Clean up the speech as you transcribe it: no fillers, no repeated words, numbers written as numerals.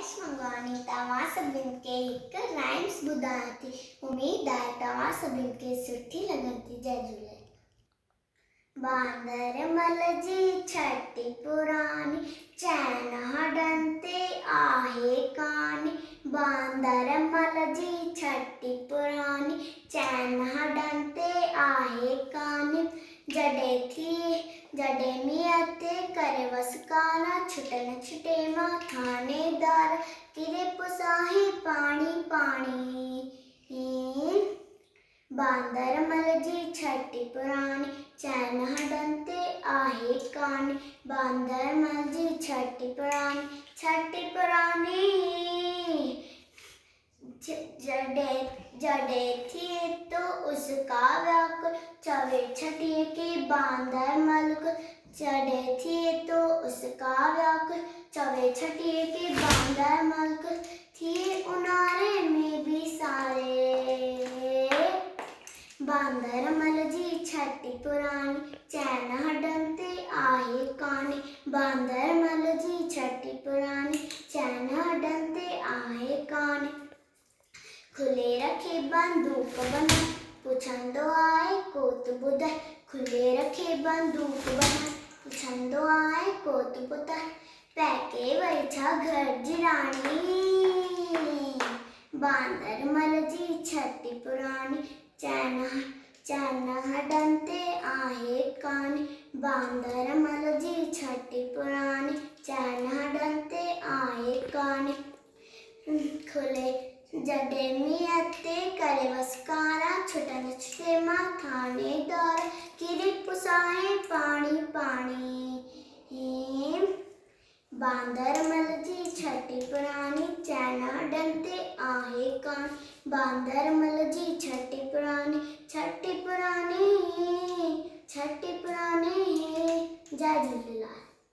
Rhymes मंगवानी तव्हां सभिनि खे हिकु राइम्स ॿुधायां थी। उमेद आहे तव्हां सभिनि खे सुठी लॻंदी। जय झूले। बांदरमल जी छटी पुरानी चैन हॾनि ते आहे कानी। बांदरमल जी छटी पुरानी चैन हॾनि ते आहे कानी। जॾहिं मींहं ते करे वसकाना छुटन छुटे मां थानेदार किरे पुसाही पाणी पाणी। बांदरमल जी छटी पुरानी चैन हॾनि ते आहे कानी। बांदरमल जी छटी पुरानी जॾहिं थिए तो उसका व्याकुल चवे छटीअ खे बांदरमल कुल। जॾहिं थिए तो उसका व्याकुल चवे छटीअ खे बांदरमल कुल। थिए उन्हारे में भी सारे। बांदरमल जी छटी पुरानी चैन हॾनि ते आहे कानी। बांदरमल जी छटी पुरानी चैन हॾनि ते आहे कानी। खुले रखे बंदूक बनाए पुछंदो आहे कोत ॿुधाए। खुले रखे बंदूक बनाए पुछंदो आहे कोत ॿुधाए। पैके वई छा घर जी राणी। बांदरमल जी छटी पुरानी चैन हॾनि ते आहे कानी। बांदरमल जी छटी पुरानी चैन हॾनि ते आहे कानी। जॾहिं मींहं ते करे वसकारा छुटन छुटे मां थानेदार किरे पुसाहे पाणी पाणी। बांदरमल जी छटी पुरानी चैन हॾनि ते आहे कानी। बांदरमल जी छटी पुरानी जय झूले।